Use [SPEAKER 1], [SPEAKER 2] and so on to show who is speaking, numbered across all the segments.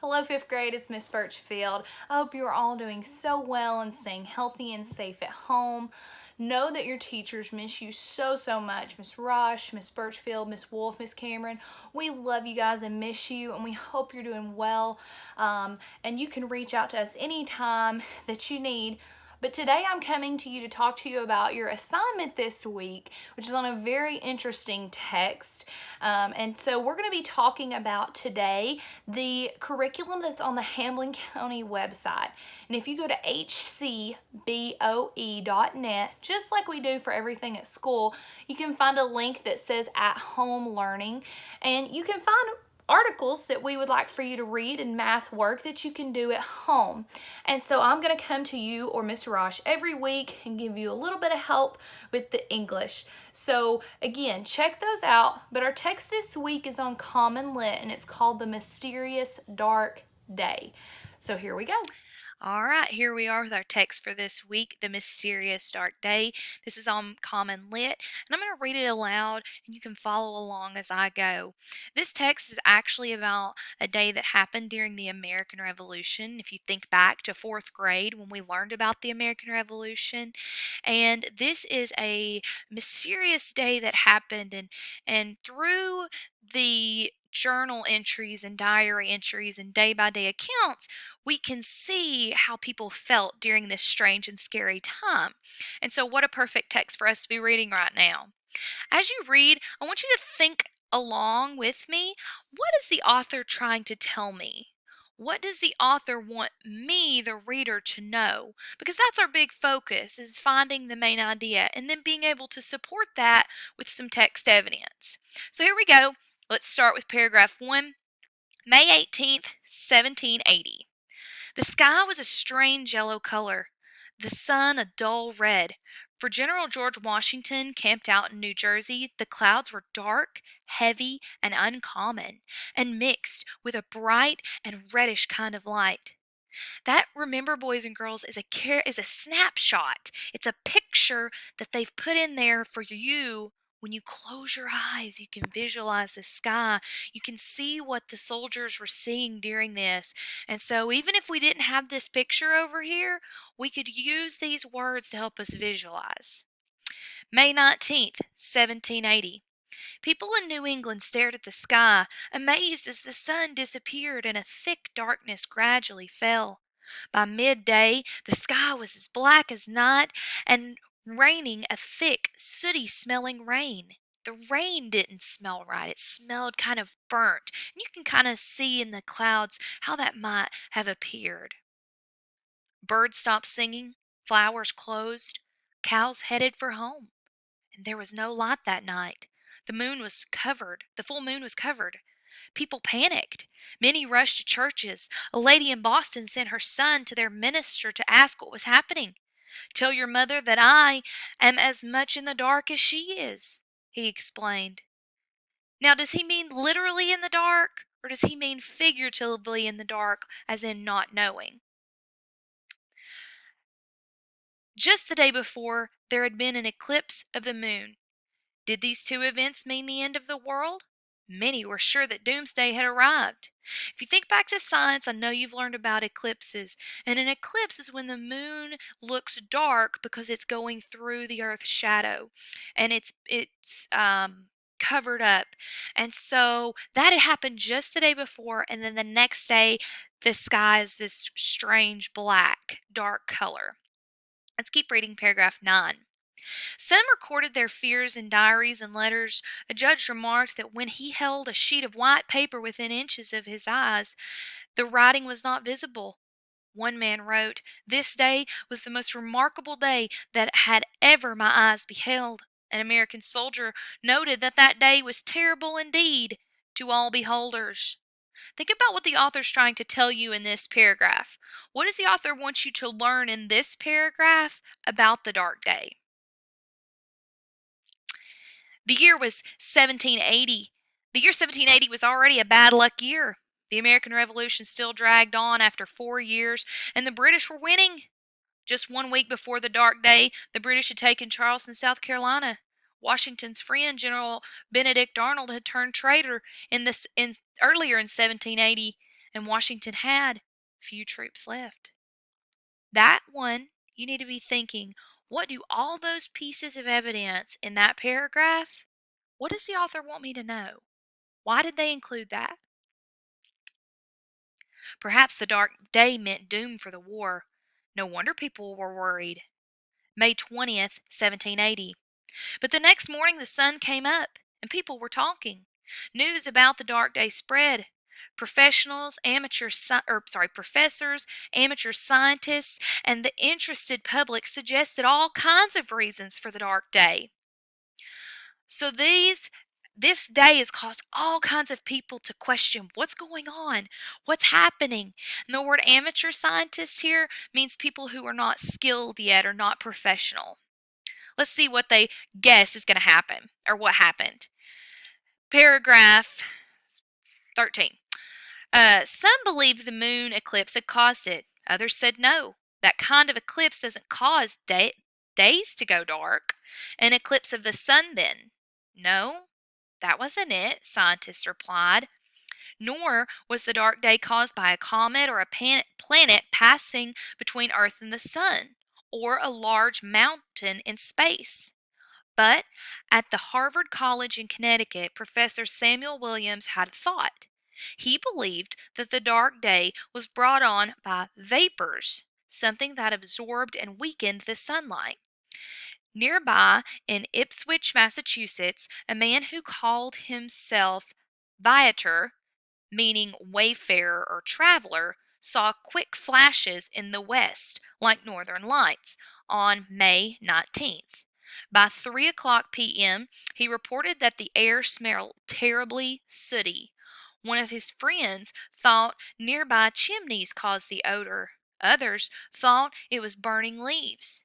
[SPEAKER 1] Hello, fifth grade. It's Miss Birchfield. I hope you are all doing so well and staying healthy and safe at home. Know that your teachers miss you so much. Miss Rush, Miss Birchfield, Miss Wolf, Miss Cameron. We love you guys and miss you, and we hope you're doing well. And you can reach out to us anytime that you need. But today I'm coming to you to talk to you about your assignment this week, which is on a very interesting text. And so we're going to be talking about today the curriculum that's on the Hamlin County website. And if you go to hcboe.net, just like we do for everything at school, you can find a link that says At Home Learning, and you can find articles that we would like for you to read and math work that you can do at home. And so I'm going to come to you or Miss Rosh every week and give you a little bit of help with the English. So again, check those out. But our text this week is on CommonLit, and it's called The Mysterious Dark Day. So here we go.
[SPEAKER 2] All right, here we are with our text for this week, The Mysterious Dark Day. This is on CommonLit, and I'm going to read it aloud, and you can follow along as I go. This text is actually about a day that happened during the American Revolution. If you think back to fourth grade when we learned about the American Revolution, and this is a mysterious day that happened, and through the journal entries and diary entries and day-by-day accounts, we can see how people felt during this strange and scary time. And so, what a perfect text for us to be reading right now. As you read, I want you to think along with me. What is the author trying to tell me? What does the author want me, the reader, to know? Because that's our big focus, is finding the main idea and then being able to support that with some text evidence. So here we go. Let's start with paragraph 1. May 18th, 1780. The sky was a strange yellow color, the sun a dull red. For General George Washington, camped out in New Jersey, the clouds were dark, heavy, and uncommon, and mixed with a bright and reddish kind of light. That, remember, boys and girls, is a snapshot. It's a picture that they've put in there for you. When you close your eyes, you can visualize the sky. You can see what the soldiers were seeing during this. And so even if we didn't have this picture over here, we could use these words to help us visualize. May 19th, 1780. People in New England stared at the sky, amazed as the sun disappeared and a thick darkness gradually fell. By midday, the sky was as black as night and raining a thick, sooty smelling rain. The rain didn't smell right. It smelled kind of burnt. And you can kind of see in the clouds how that might have appeared. Birds stopped singing, flowers closed, cows headed for home. And there was no light that night. The full moon was covered. People panicked. Many rushed to churches. A lady in Boston sent her son to their minister to ask what was happening. "Tell your mother that I am as much in the dark as she is," he explained. Now, does he mean literally in the dark, or does he mean figuratively in the dark, as in not knowing? Just the day before, there had been an eclipse of the moon. Did these two events mean the end of the world? Many were sure that doomsday had arrived. If you think back to science, I know you've learned about eclipses. And an eclipse is when the moon looks dark because it's going through the Earth's shadow, and it's covered up. And so that had happened just the day before, and then the next day, the sky is this strange black, dark color. Let's keep reading paragraph 9. Some recorded their fears in diaries and letters. A judge remarked that when he held a sheet of white paper within inches of his eyes, the writing was not visible. One man wrote, "This day was the most remarkable day that had ever my eyes beheld." An American soldier noted that that day was terrible indeed to all beholders. Think about what the author's trying to tell you in this paragraph. What does the author want you to learn in this paragraph about the dark day? The year was 1780. The year 1780 was already a bad luck year. The American Revolution still dragged on after 4 years, and the British were winning. Just 1 week before the dark day, the British had taken Charleston, South Carolina. Washington's friend, General Benedict Arnold, had turned traitor earlier in 1780, and Washington had few troops left. That one, you need to be thinking, what do all those pieces of evidence in that paragraph, what does the author want me to know? Why did they include that? Perhaps the dark day meant doom for the war. No wonder people were worried. May 20th, 1780. But the next morning the sun came up and people were talking. News about the dark day spread. Professors, amateur scientists, and the interested public suggested all kinds of reasons for the dark day. So this day has caused all kinds of people to question what's going on, what's happening. And the word amateur scientists here means people who are not skilled yet or not professional. Let's see what they guess is going to happen or what happened. Paragraph 13. Some believed the moon eclipse had caused it. Others said no. That kind of eclipse doesn't cause days to go dark. An eclipse of the sun, then? No, that wasn't it, scientists replied. Nor was the dark day caused by a comet or a planet passing between Earth and the sun, or a large mountain in space. But at the Harvard College in Connecticut, Professor Samuel Williams had a thought. He believed that the dark day was brought on by vapors, something that absorbed and weakened the sunlight. Nearby, in Ipswich, Massachusetts, a man who called himself Viator, meaning wayfarer or traveler, saw quick flashes in the west, like northern lights, on May 19th. By 3 o'clock p.m., he reported that the air smelled terribly sooty. One of his friends thought nearby chimneys caused the odor. Others thought it was burning leaves.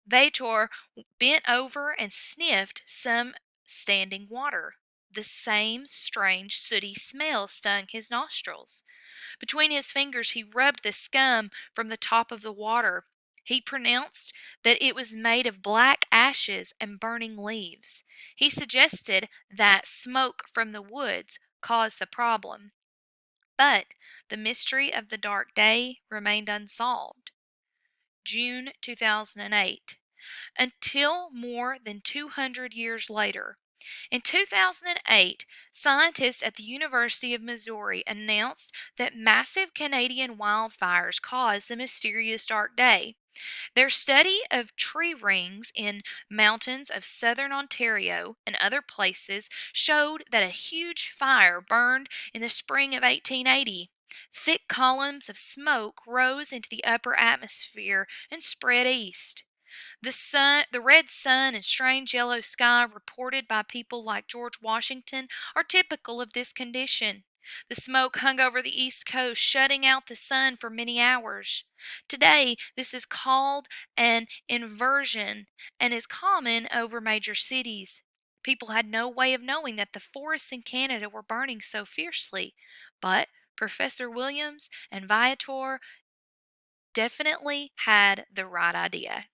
[SPEAKER 2] Viator bent over and sniffed some standing water. The same strange sooty smell stung his nostrils. Between his fingers he rubbed the scum from the top of the water. He pronounced that it was made of black ashes and burning leaves. He suggested that smoke from the woods caused the problem. But the mystery of the dark day remained unsolved. June 2008. Until more than 200 years later. In 2008, scientists at the University of Missouri announced that massive Canadian wildfires caused the mysterious dark day. Their study of tree rings in mountains of southern Ontario and other places showed that a huge fire burned in the spring of 1880. Thick columns of smoke rose into the upper atmosphere and spread east. The red sun and strange yellow sky reported by people like George Washington are typical of this condition. The smoke hung over the East Coast, shutting out the sun for many hours. Today, this is called an inversion and is common over major cities. People had no way of knowing that the forests in Canada were burning so fiercely, but Professor Williams and Viator definitely had the right idea.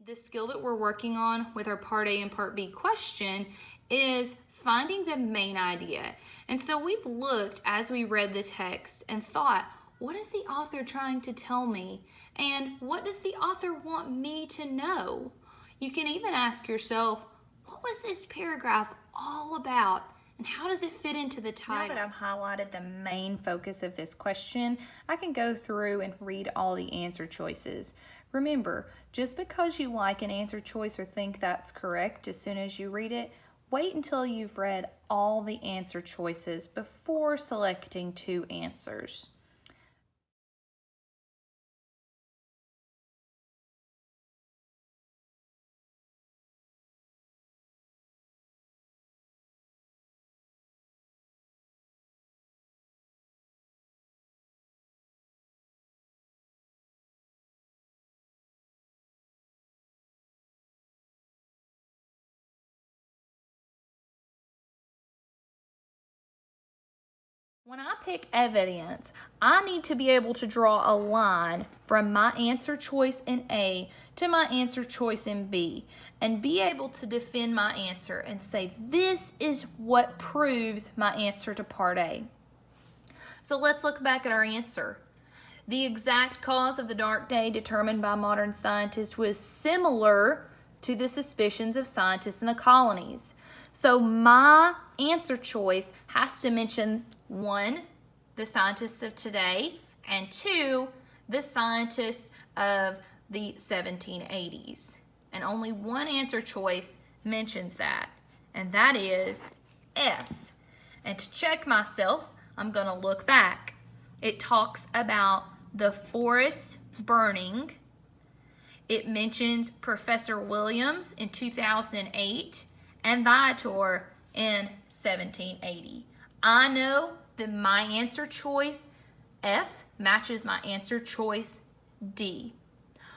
[SPEAKER 1] The skill that we're working on with our part A and part B question is finding the main idea. And so we've looked as we read the text and thought, what is the author trying to tell me? And what does the author want me to know? You can even ask yourself, what was this paragraph all about? And how does it fit into the title? Now that I've highlighted the main focus of this question, I can go through and read all the answer choices. Remember, just because you like an answer choice or think that's correct as soon as you read it, wait until you've read all the answer choices before selecting two answers. When I pick evidence, I need to be able to draw a line from my answer choice in A to my answer choice in B and be able to defend my answer and say this is what proves my answer to part A. So let's look back at our answer. The exact cause of the dark day determined by modern scientists was similar to the suspicions of scientists in the colonies. So my answer choice has to mention 1, the scientists of today, and 2, the scientists of the 1780s. And only one answer choice mentions that, and that is F. And to check myself, I'm going to look back. It talks about the forest burning. It mentions Professor Williams in 2008 and Viator in 1780. I know that my answer choice, F, matches my answer choice, D.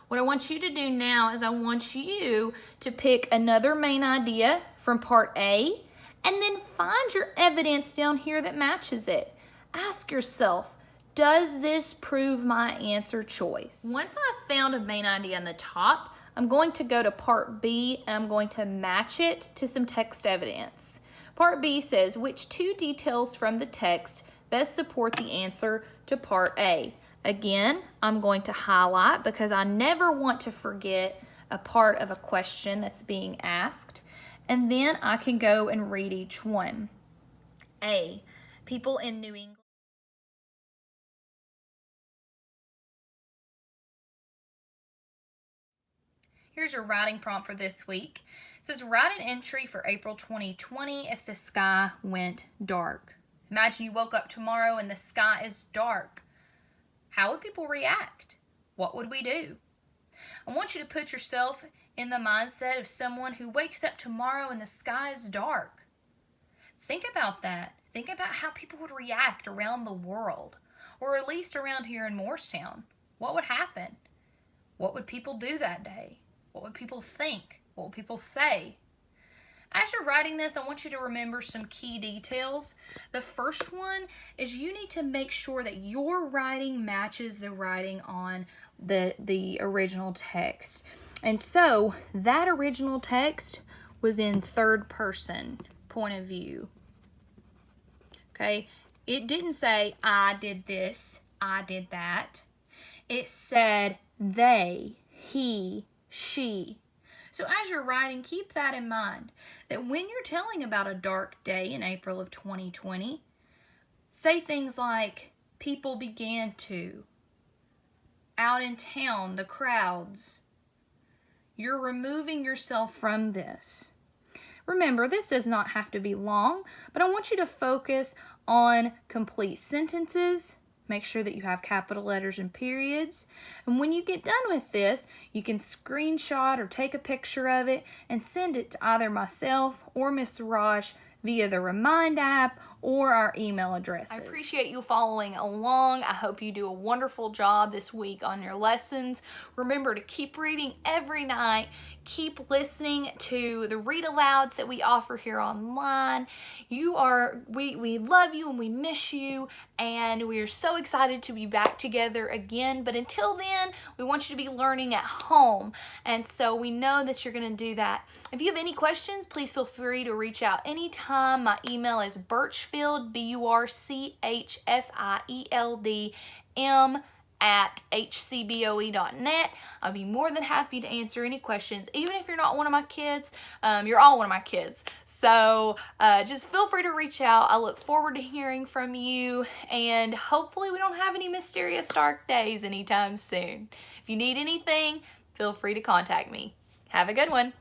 [SPEAKER 1] What I want you to do now is I want you to pick another main idea from part A and then find your evidence down here that matches it. Ask yourself, does this prove my answer choice? Once I've found a main idea on the top, I'm going to go to part B and I'm going to match it to some text evidence. Part B says, which 2 details from the text best support the answer to part A? Again, I'm going to highlight because I never want to forget a part of a question that's being asked. And then I can go and read each one. A, people in New England. Here's your writing prompt for this week. It says, write an entry for April 2020 if the sky went dark. Imagine you woke up tomorrow and the sky is dark. How would people react? What would we do? I want you to put yourself in the mindset of someone who wakes up tomorrow and the sky is dark. Think about that. Think about how people would react around the world, or at least around here in Morristown. What would happen? What would people do that day? What would people think? What would people say? As you're writing this, I want you to remember some key details. The first one is you need to make sure that your writing matches the writing on the original text. And so that original text was in third person point of view. Okay? It didn't say, I did this, I did that. It said they, he, she. So as you're writing, keep that in mind, that when you're telling about a dark day in April of 2020, say things like, people began to, out in town, the crowds. You're removing yourself from this. Remember, this does not have to be long, but I want you to focus on complete sentences. Make sure that you have capital letters and periods. And when you get done with this, you can screenshot or take a picture of it and send it to either myself or Miss Raj via the Remind app or our email addresses. I appreciate you following along. I hope you do a wonderful job this week on your lessons. Remember to keep reading every night. Keep listening to the read alouds that we offer here online. We love you and we miss you, and we are so excited to be back together again. But until then, we want you to be learning at home, and so we know that you're going to do that. If you have any questions, please feel free to reach out anytime. My email is Birchfield, BURCHFIELD @hcboe.net. I'll be more than happy to answer any questions. Even if you're not one of my kids, you're all one of my kids. So just feel free to reach out. I look forward to hearing from you, and hopefully we don't have any mysterious dark days anytime soon. If you need anything, feel free to contact me. Have a good one.